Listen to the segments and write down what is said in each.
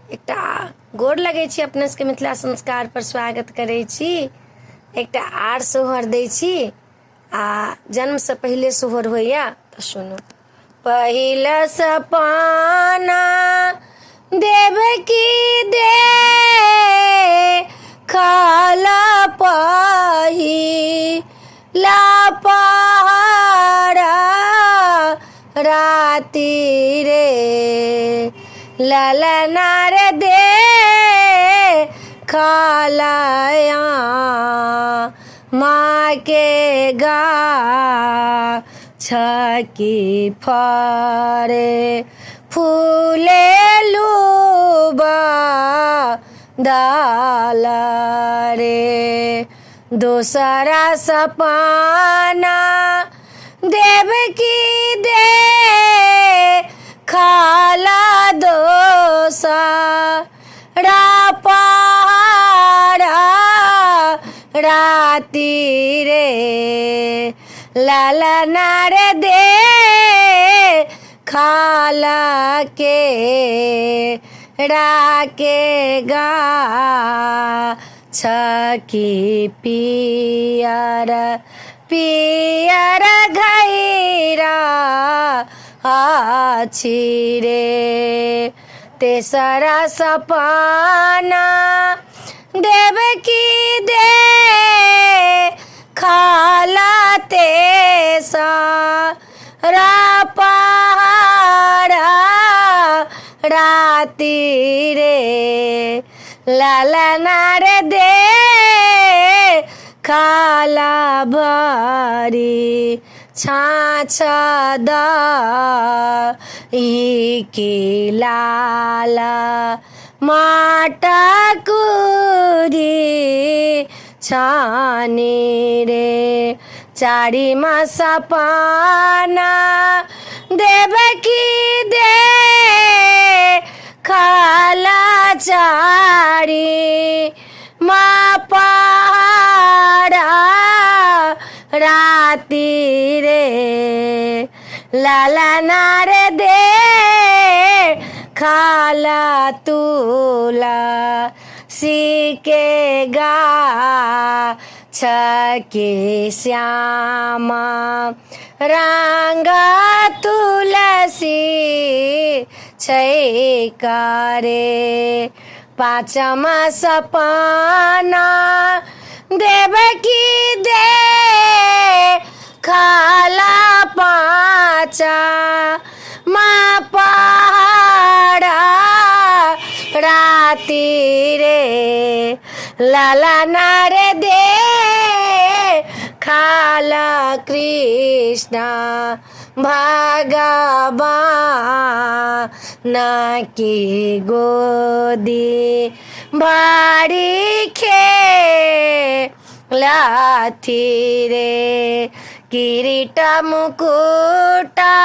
एकटा गोर लगै छी अपने सबके मिथिला संस्कार पर स्वागत करै छी। एकटा आर सोहर दै छी आ जन्म से पहिले सोहर होइया तो सुनू। पहिल सपना देवकी दे खाला पहिला पहाड़ा राती रे ललनार दे खालाया माँ के गा छकी फरे फूले लूबा दाला रे। दूसरा सपना देवकी दे खाला दोसरा पहाड़ा राती रे ललनार दे खाला के राके गा छकी पियर पियर घैरा आछी रे। तेसरा सपना देवकी दे खाला तेसरा पहाड़ा राती रे ललनार दे खाला भरी छाछ की लाला माटा कुरी छानी रे। चारी सपना देवकी दे खाला चारी माँ पहाड़ा राती रे ललनार दे खाला तुला सीके गा छके श्यामा रंगा तुलसी छैकारे। पाँचमा सपना देवकी दे खाला पाँचा माँ पहाड़ा राती रे ललनार दे खाला कृष्ण भगवान की गोदी भारी खेलाथी रे। किरीट मुकुटा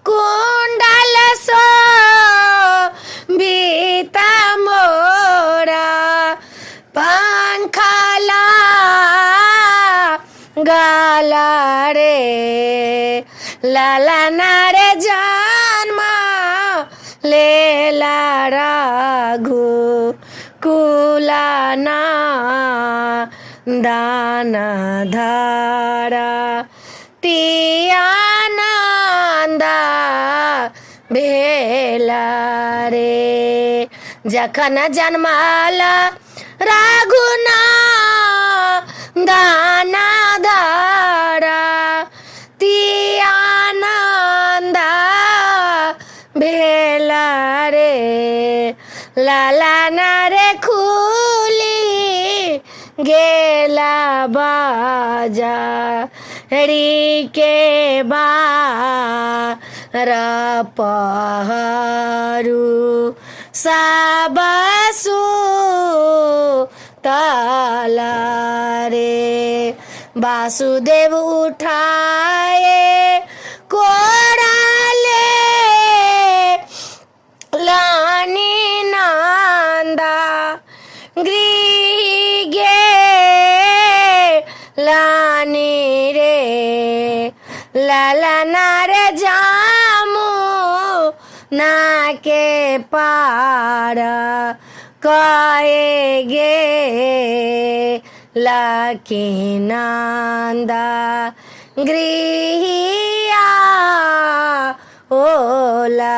कुंडल सो बीता मोरा पंखला गाला रे ललनार जन्म लेला रघु कुलाना दाना धारा तियानंदा भेला रे। जखन जन्माला रघुना दाना धारा तियानंदा भेला रे ललनार खुली गेला बाजा री के बार पहरू सबसु ताला रे। वासुदेव उठाए कोराले लानी नंदा गृह गे लानी रे ललनार जामू ना के पार कए गे लखिनंदा गृहिया ओला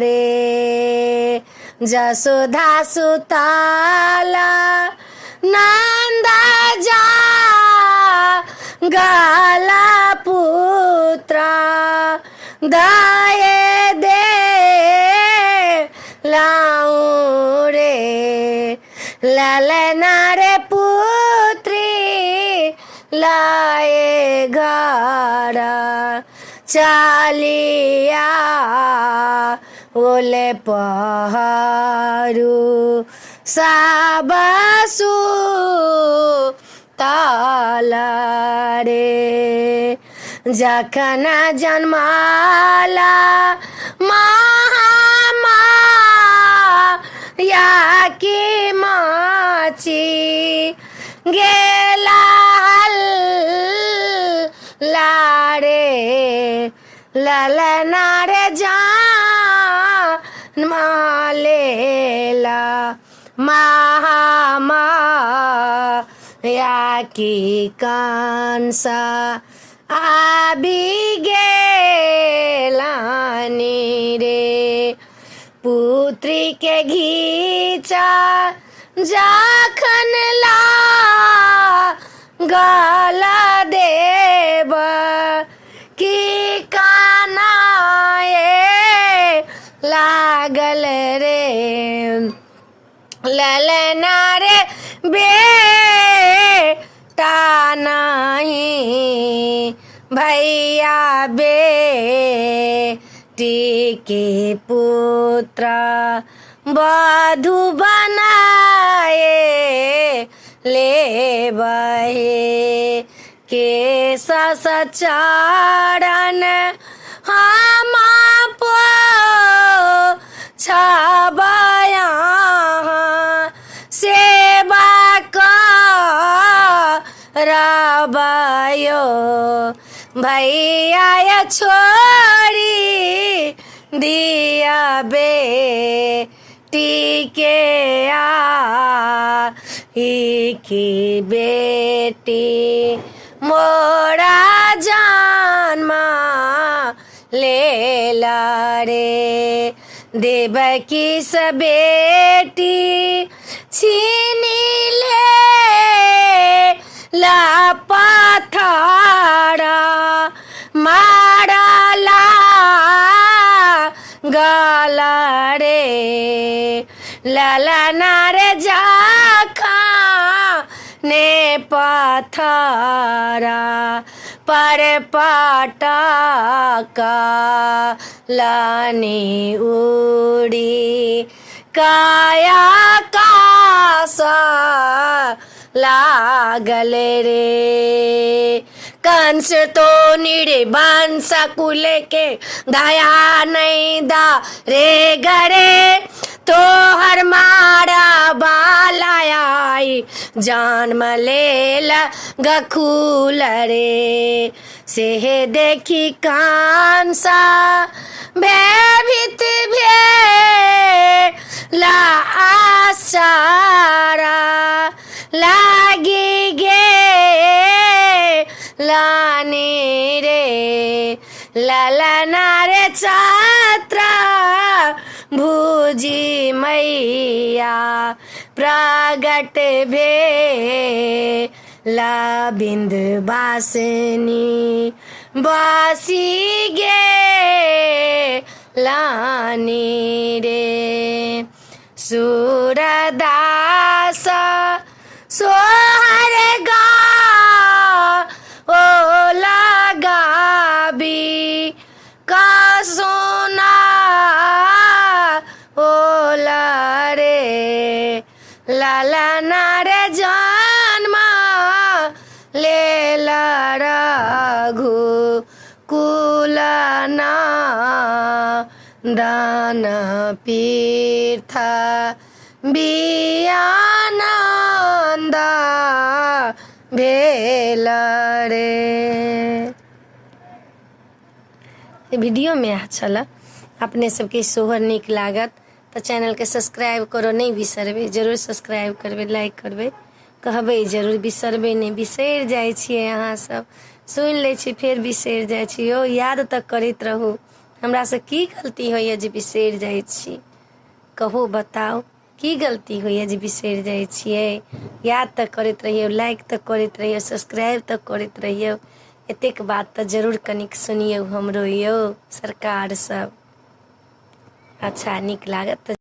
रे जसोधा सुताला नंदा जा गाला पुत्रा दाए दे लाऊं रे ललना रे पुत्री लाए घरा चालिया ओले पहारू साबसु ताला रे जखन जन्माला महामाया की माची गेला लारे ललना रे जान मालेला महामाया की कांसा आबी गेलानी रे पुत्री के घीचा जखन ला गाला देव की कानाए लागल रे ललना रे बेटा नहीं भैया बेटी के पुत्र बधु बनाए ले बहे के सचरण हम पो छबया सेवा रबायो भैया छोड़ी दिया बेटी के की बेटी मोरा जन्मा ले रे देवकी स बेटी छीनी ले ला पथारा मारला गला रे ललना रे जाखा ने पथारा पर पटाका लानी उड़ी काया कासा लागल रे कंस तो निरे बांसा कुले के दया नहीं दा रे गरे तो हर मारा बालाई जान मलेल गखूल रे से देखी कांसा भयभीत भे ला आसारा लागी गे लानी रे ललना रे छात्रा भूजी मैया प्रगट भे ला बिंद बासनी बासी गे लानी रे सूरदास सोहर गा ओ लगाबी का सोना ओला रे ललना रे जन्मा ले रघु कुलना दान पीठ बियानंदा भेल रे। वीडियो में अच्छा लगा अपने सबके सोहर नीक लागत तो चैनल के सब्सक्राइब करो नहीं बिसरबे, जरूर सब्सक्राइब करबे, लाइक करबे, कहबे जरूर, बिसरबे नहीं। बिसरि जाइ छियै अहाँ सब, सुनि लै छी फेर बिसरि जाइ छी। यौ याद तक करैत रहू, हमरा से की गलती होइए जे बिसरि जाइ छी, कहू बताउ की गलती होइए जे बिसरि जाइ छियै। याद तक करैत रहियौ, लाइक तक करैत रहियौ, सब्सक्राइब तक करैत रहियौ। एतेक बात तऽ जरूर कनिक सुनियौ हमरो यौ सरकार सब। अच्छा नीक लागत तऽ